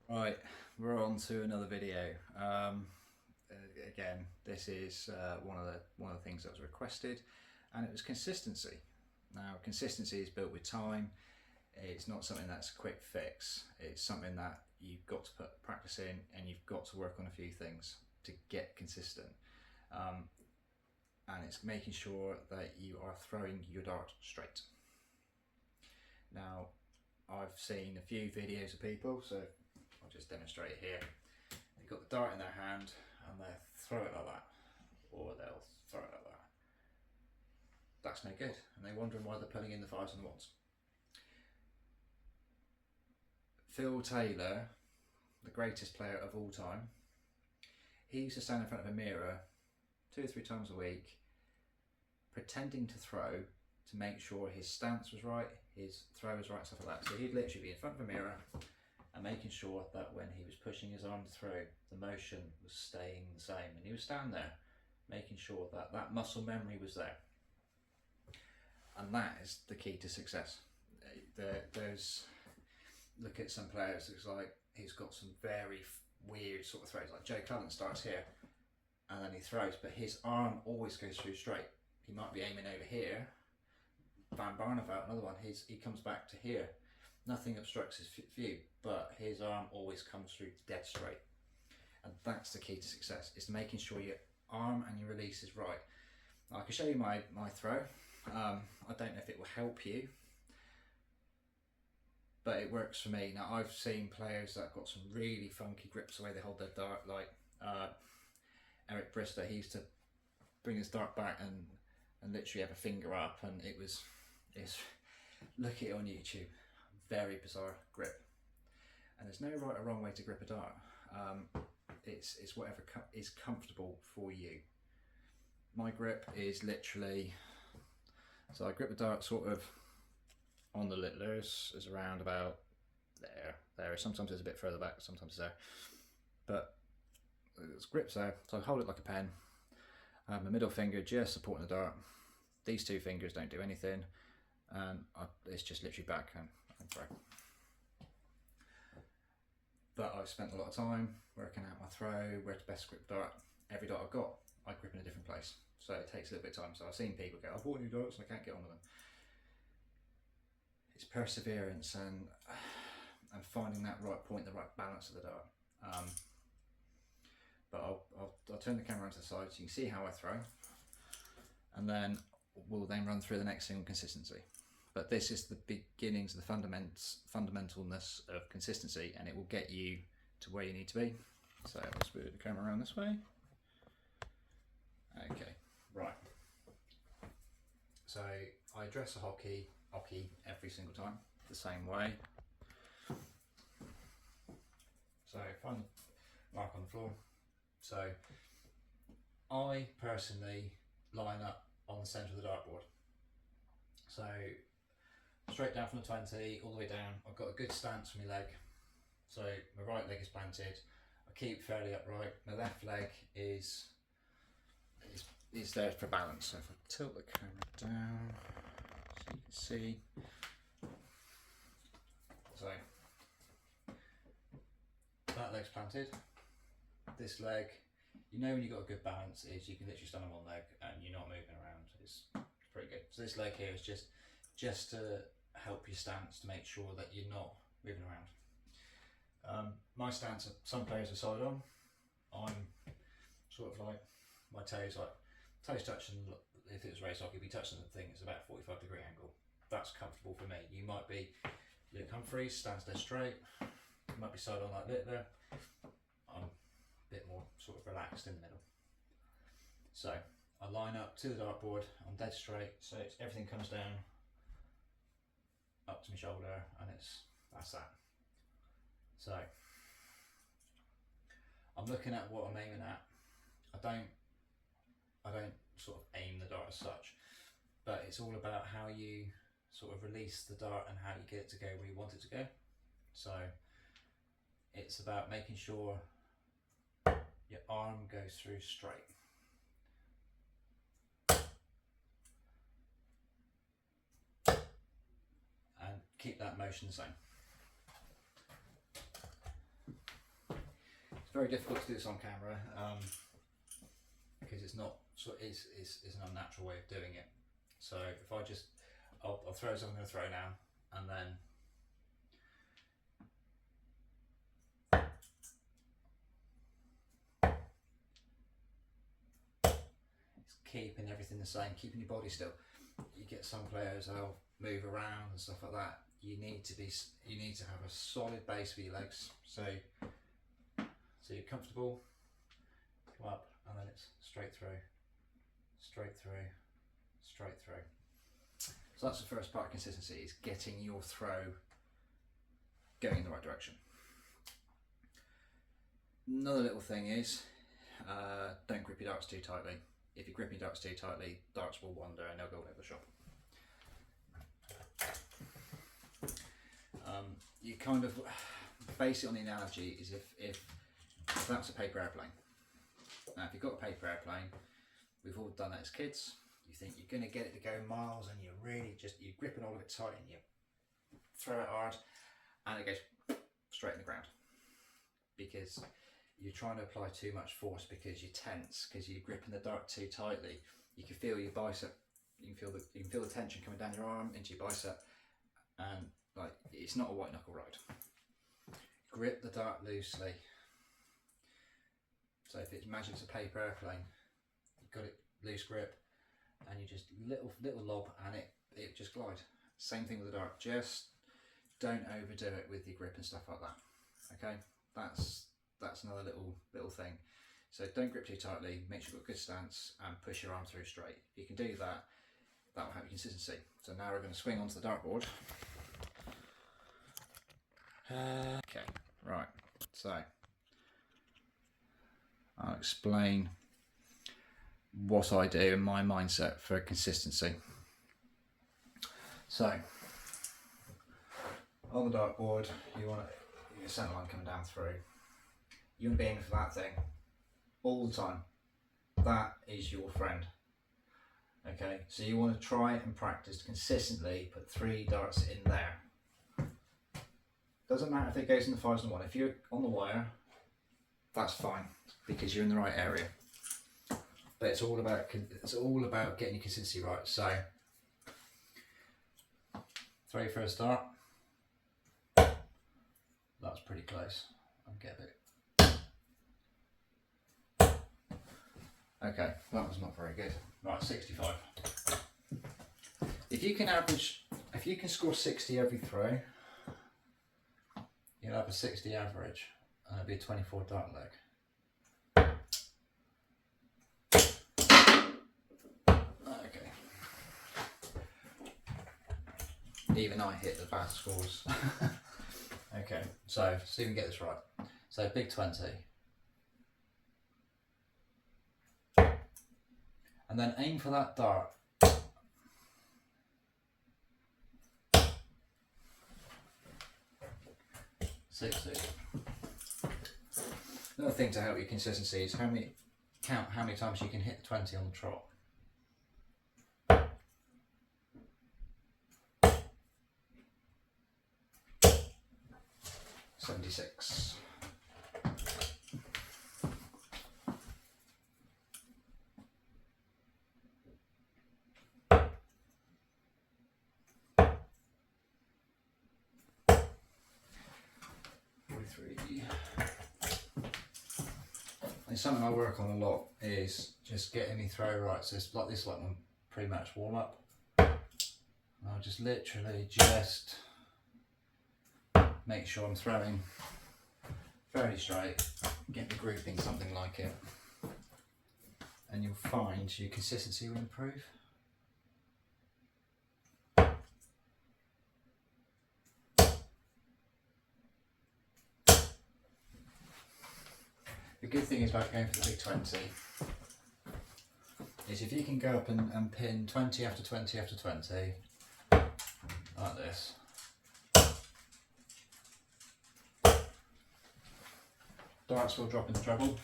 Right, we're on to another video. Again, this is one of the things that was requested, and it was consistency. Now, consistency is built with time. It's not something that's a quick fix. It's something that you've got to put practice in, and you've got to work on a few things to get consistent. And it's making sure that you are throwing your dart straight. Now, I've seen a few videos of people, so I'll just demonstrate it here. They've got the dart in their hand and they throw it like that, or they'll throw it like that. That's no good, and they're wondering why they're pulling in the fives and the ones. Phil Taylor, the greatest player of all time, he used to stand in front of a mirror 2 or 3 times a week, pretending to throw to make sure his stance was right, his throw was right, stuff like that. So he'd literally be in front of a mirror and making sure that when he was pushing his arm through, the motion was staying the same, and he would stand there making sure that that muscle memory was there. And that is the key to success. There's look at some players, it's like he's got some very weird sort of throws, like Joe Cullen starts here and then he throws, but his arm always goes through straight. He might be aiming over here. Van Barneveld, another one, he comes back to here. Nothing obstructs his view, but his arm always comes through dead straight. And that's the key to success, is making sure your arm and your release is right. Now, I can show you my throw. I don't know if it will help you, but it works for me. Now, I've seen players that have got some really funky grips the way they hold their dart, like Eric Brister. He used to bring his dart back and literally have a finger up, and it's look at it on YouTube. Very bizarre grip, and there's no right or wrong way to grip a dart. It's whatever is comfortable for you. My grip is literally, so I grip the dart sort of on the littlers, is around about there. Sometimes it's a bit further back, sometimes it's there, but it's grips there. So I hold it like a pen. My middle finger just supporting the dart. These 2 fingers don't do anything, and it's just literally back and throw. But I've spent a lot of time working out my throw, where to best grip the dart. Every dart I've got, I grip in a different place, so it takes a little bit of time. So I've seen people go, I've bought new darts and I can't get onto them. It's perseverance and finding that right point, the right balance of the dart. But I'll turn the camera onto the side so you can see how I throw, and then we'll then run through the next thing on consistency. But this is the beginnings of the fundamentalness of consistency, and it will get you to where you need to be. So let's move the camera around this way. Okay, right. So I address a hockey every single time the same way. So find the mark on the floor. So I personally line up on the centre of the dartboard. So straight down from the 20 all the way down, I've got a good stance for my leg. So my right leg is planted, I keep fairly upright, my left leg is there for balance. So if I tilt the camera down so you can see. So that leg's planted. This leg, you know when you've got a good balance is you can literally stand on one leg and you're not moving around. It's pretty good. So this leg here is just to help your stance, to make sure that you're not moving around. My stance, some players are side on. I'm sort of like, my toes touching, if it was race hockey, be touching the thing, it's about a 45-degree angle. That's comfortable for me. You might be Luke Humphries, stands dead straight. You might be side on like Littler. I'm a bit more sort of relaxed in the middle. So I line up to the dartboard, I'm dead straight, so everything comes down up to my shoulder, and that's that. So I'm looking at what I'm aiming at. I don't sort of aim the dart as such, but it's all about how you sort of release the dart and how you get it to go where you want it to go. So it's about making sure your arm goes through straight. And keep that motion the same. very difficult to do this on camera because it's not, it's an unnatural way of doing it. So if I just, I'll throw as I'm going to throw now, and then it's keeping everything the same, keeping your body still. You get some players who'll move around and stuff like that. You need to have a solid base for your legs. So you're comfortable, come up, and then it's straight through, straight through, straight through. So that's the first part of consistency, is getting your throw going in the right direction. Another little thing is, don't grip your darts too tightly. If you're gripping your darts too tightly, darts will wander and they'll go all over the shop. You kind of base it on the analogy is if that's a paper airplane. Now if you've got a paper airplane, we've all done that as kids. You think you're going to get it to go miles and you're gripping all of it tight and you throw it hard and it goes straight in the ground because you're trying to apply too much force because you're tense, because you're gripping the dart too tightly. You can feel your bicep, you can feel the tension coming down your arm into your bicep, and like it's not a white knuckle ride. Grip the dart loosely. So if imagine it's a paper airplane, you've got it loose grip, and you just little lob, and it just glides. Same thing with the dart. Just don't overdo it with your grip and stuff like that. Okay, that's another little thing. So don't grip too tightly. Make sure you've got a good stance and push your arm through straight. If you can do that, that will have your consistency. So now we're going to swing onto the dartboard. Okay, right. So I'll explain what I do and my mindset for consistency. So on the dartboard, you want your centre line coming down through. You want to be aiming for that thing all the time. That is your friend. Okay, so you want to try and practice to consistently put 3 darts in there. Doesn't matter if it goes in the 5s and 1. If you're on the wire, that's fine because you're in the right area. But it's all about getting your consistency right. So throw your first dart. That's pretty close. I'll get a bit. Okay, that was not very good. Right, 65. If you can score 60 every throw, you'll have a 60 average, and it'll be a 24 dart leg. Okay. Even I hit the bad scores. Okay, so see if we can get this right. So big 20. And then aim for that dart. 60. Another thing to help your consistency is count how many times you can hit the 20 on the trot. 76. And something I work on a lot is just getting me throw right. So it's like this, like my pre-match warm up. I'll just literally just make sure I'm throwing fairly straight, get the grouping something like it, and you'll find your consistency will improve. The good thing is about going for the big 20 is if you can go up and pin 20 after 20 after 20 like this, darts will drop in the treble.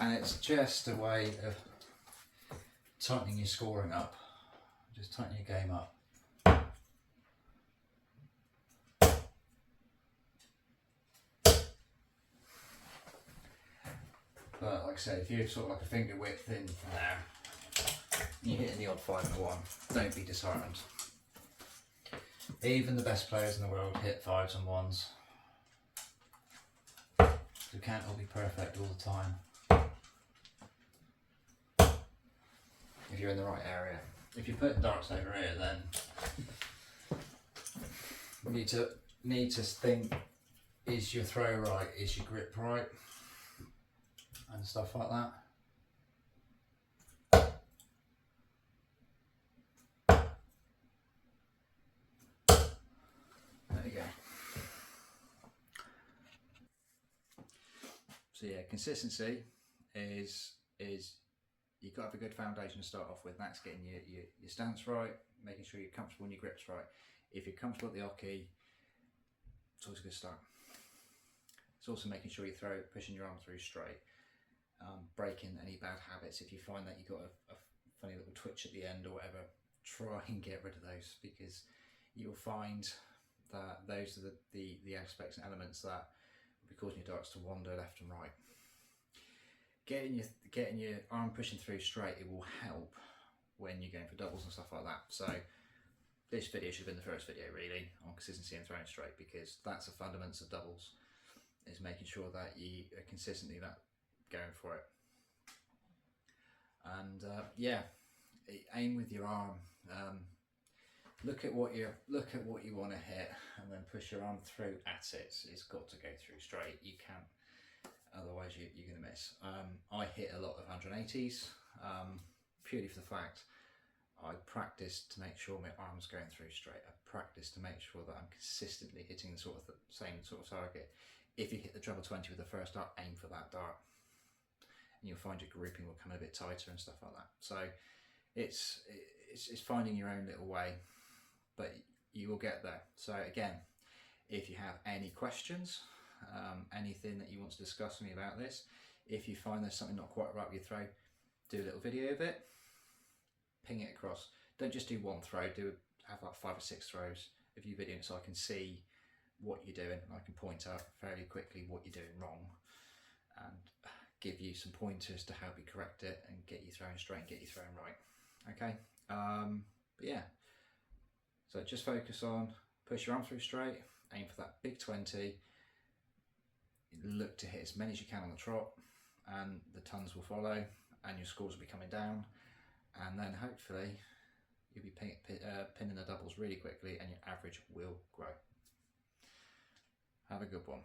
And it's just a way of tightening your scoring up, just tighten your game up. But like I say, if you're sort of like a finger width in from there, you're hitting the odd 5 and a 1, don't be disheartened. Even the best players in the world hit 5s and 1s. You can't all be perfect all the time. If you're in the right area. If you're putting darts over here, then you need to think, is your throw right, is your grip right, and stuff like that. There you go. So yeah, consistency is you've got to have a good foundation to start off with. That's getting your stance right, making sure you're comfortable and your grip's right. If you're comfortable at the oche, it's always a good start. It's also making sure you throw, pushing your arm through straight, breaking any bad habits. If you find that you've got a funny little twitch at the end or whatever, try and get rid of those, because you'll find that those are the aspects and elements that will be causing your darts to wander left and right. Getting your arm pushing through straight, it will help when you're going for doubles and stuff like that. So this video should have been the first video really on consistency and throwing straight, because that's the fundamentals of doubles, is making sure that you are consistently going for it. And yeah, aim with your arm. Look at what you want to hit, and then push your arm through at it. It's got to go through straight. You can't, otherwise you're going to miss. I hit a lot of 180s purely for the fact I practiced to make sure my arm's going through straight. I practiced to make sure that I'm consistently hitting the same sort of target. If you hit the treble 20 with the first dart, aim for that dart, and you'll find your grouping will come a bit tighter and stuff like that. So it's finding your own little way, but you will get there. So again, if you have any questions, anything that you want to discuss with me about this, if you find there's something not quite right with your throw, do a little video of it, ping it across. Don't just do one throw, have like 5 or 6 throws of you videoing, so I can see what you're doing, and I can point out fairly quickly what you're doing wrong and give you some pointers to help you correct it and get you throwing straight and get you throwing right. Okay, but yeah, so just focus on push your arm through straight, aim for that big 20, look to hit as many as you can on the trot, and the tons will follow and your scores will be coming down, and then hopefully you'll be pinning the doubles really quickly and your average will grow. Have a good one.